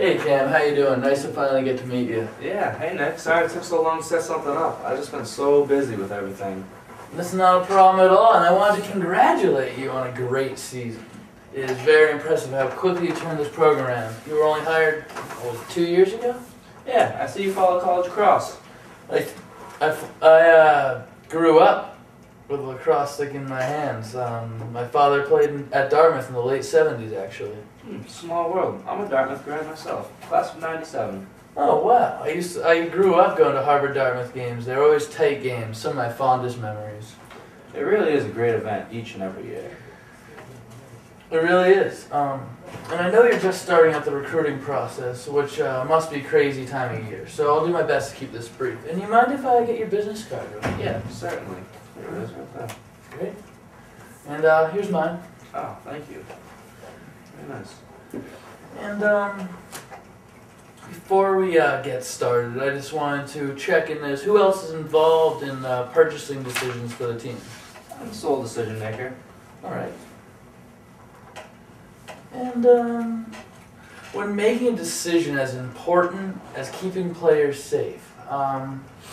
Hey Cam, how you doing? Nice to finally get to meet you. Yeah, hey Nick, sorry it took so long to set something up. I've just been so busy with everything. That's not a problem at all, and I wanted to congratulate you on a great season. It is very impressive how quickly you turned this program around. You were only hired, 2 years ago? Yeah, I see you follow college lacrosse. I grew up with lacrosse stick in my hands. My father played at Dartmouth in the late 70s, actually. Small world. I'm a Dartmouth grad myself, class of '97. Oh wow! I grew up going to Harvard-Dartmouth games. They were always tight games. Some of my fondest memories. It really is a great event each and every year. It really is. And I know you're just starting out the recruiting process, which must be a crazy time of year. So I'll do my best to keep this brief. And you mind if I get your business card? Right? Yeah, certainly. Here it is right there. Great. And here's mine. Oh, thank you. Very nice. And before we get started, I just wanted to check in this. Who else is involved in purchasing decisions for the team? I'm the sole decision maker. All right. And when making a decision as important as keeping players safe,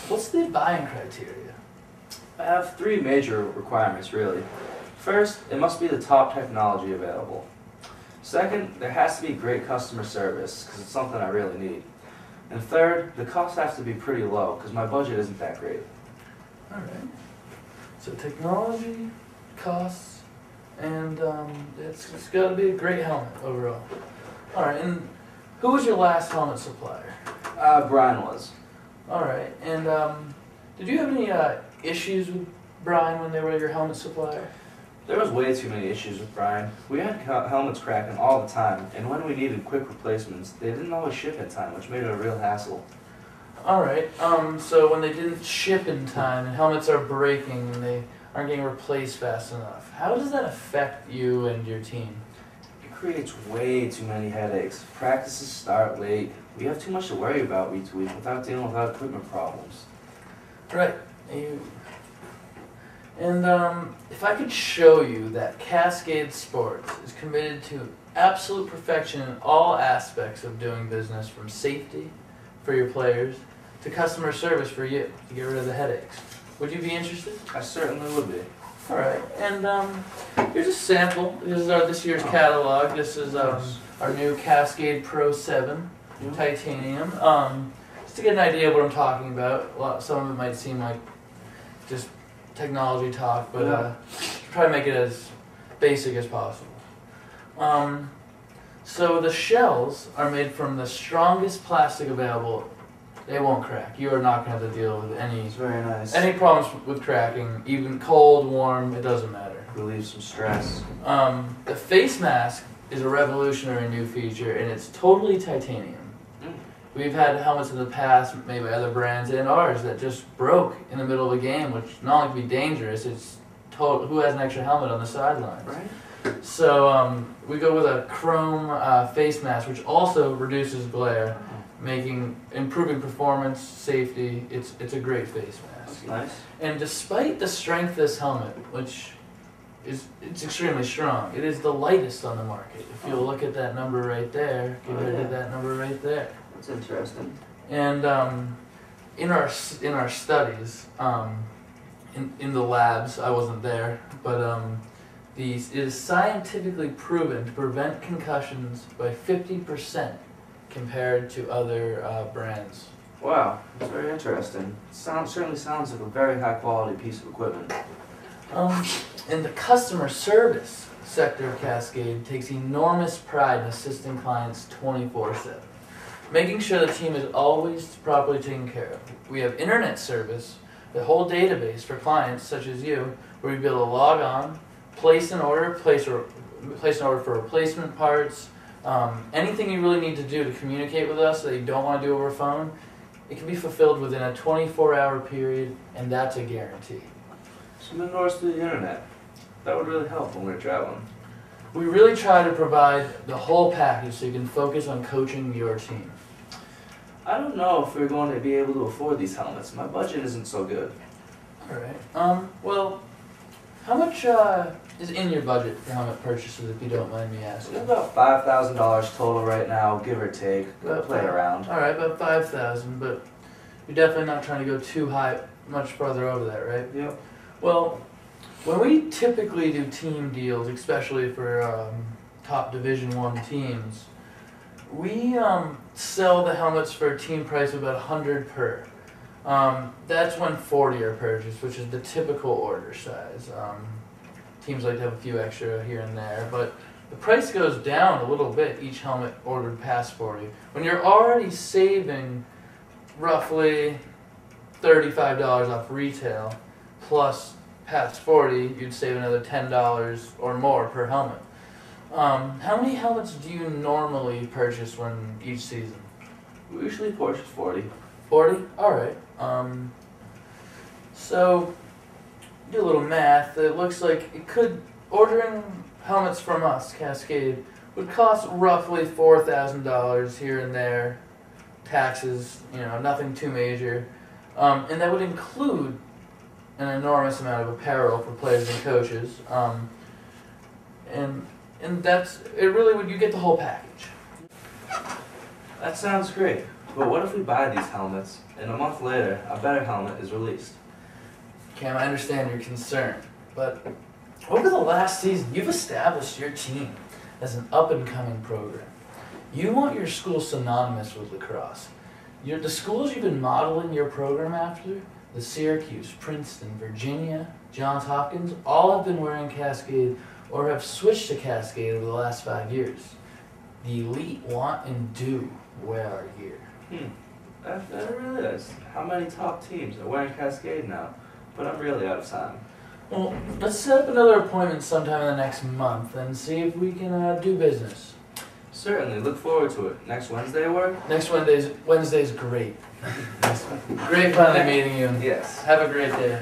what's the buying criteria? I have 3 major requirements, really. First, it must be the top technology available. Second, there has to be great customer service, because it's something I really need. And third, the costs have to be pretty low, because my budget isn't that great. All right. So technology, costs, and it's got to be a great helmet overall. All right. And who was your last helmet supplier? Brian was. All right. And did you have any issues with Brian when they were your helmet supplier? There was way too many issues with Brian. We had helmets cracking all the time, and when we needed quick replacements, they didn't always ship in time, which made it a real hassle. All right. So when they didn't ship in time and helmets are breaking and they aren't getting replaced fast enough, how does that affect you and your team? It creates way too many headaches. Practices start late. We have too much to worry about week to week without dealing with our equipment problems. Right. And if I could show you that Cascade Sports is committed to absolute perfection in all aspects of doing business, from safety for your players to customer service for you, to get rid of the headaches, would you be interested? I certainly would be. All right. And here's a sample. This is this year's catalog. This is our new Cascade Pro 7 titanium. Just to get an idea of what I'm talking about. Some of it might seem like just technology talk, but try to make it as basic as possible. So the shells are made from the strongest plastic available. They won't crack. You are not going to have to deal with It's very nice. any problems with cracking, even cold, warm, it doesn't matter. Relieves some stress. The face mask is a revolutionary new feature, and it's totally titanium. We've had helmets in the past made by other brands and ours that just broke in the middle of a game, which not only can be dangerous, it's who has an extra helmet on the sidelines. Right. So we go with a chrome face mask, which also reduces glare, improving performance, safety. It's a great face mask. That's nice. And despite the strength of this helmet, which it's extremely strong, it is the lightest on the market. If you look at that number right there, compared to that number right there. That's interesting. And in our studies, in the labs, I wasn't there, but it is scientifically proven to prevent concussions by 50% compared to other brands. Wow, that's very interesting. Certainly sounds like a very high quality piece of equipment. In the customer service sector of Cascade takes enormous pride in assisting clients 24/7. Making sure the team is always properly taken care of. We have internet service, the whole database for clients such as you, where you'll be able to log on, place an order for replacement parts, anything you really need to do to communicate with us that you don't want to do over phone, it can be fulfilled within a 24-hour period, and that's a guarantee. Some indoors through the internet. That would really help when we're traveling. We really try to provide the whole package so you can focus on coaching your team. I don't know if we're going to be able to afford these helmets. My budget isn't so good. All right. Well, how much is in your budget for helmet purchases, if you don't mind me It's asking? about $5,000 total right now, give or take. About Play around. All right, about 5,000, but you're definitely not trying to go too high, much farther over that, right? Yep. Well, when we typically do team deals, especially for top Division I teams, we sell the helmets for a team price of about 100 per. That's when 40 are purchased, which is the typical order size. Teams like to have a few extra here and there, but the price goes down a little bit each helmet ordered past 40. When you're already saving roughly $35 off retail, plus past 40, you'd save another $10 or more per helmet. How many helmets do you normally purchase each season? We usually purchase 40. 40? Alright. So, do a little math. It looks like ordering helmets from us, Cascade, would cost roughly $4,000 here and there. Taxes, nothing too major. And that would include an enormous amount of apparel for players and coaches. And you get the whole package. That sounds great, but what if we buy these helmets and a month later a better helmet is released? Cam, I understand your concern, but over the last season, you've established your team as an up-and-coming program. You want your school synonymous with lacrosse. The schools you've been modeling your program after, the Syracuse, Princeton, Virginia, Johns Hopkins, all have been wearing Cascade or have switched to Cascade over the last 5 years. The elite want and do wear our gear. That really is. How many top teams are wearing Cascade now? But I'm really out of time. Well, let's set up another appointment sometime in the next month and see if we can do business. Certainly, look forward to it. Next Wednesday work? Next Wednesday's great. Great finally meeting you. Yes. Have a great day.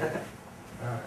All right.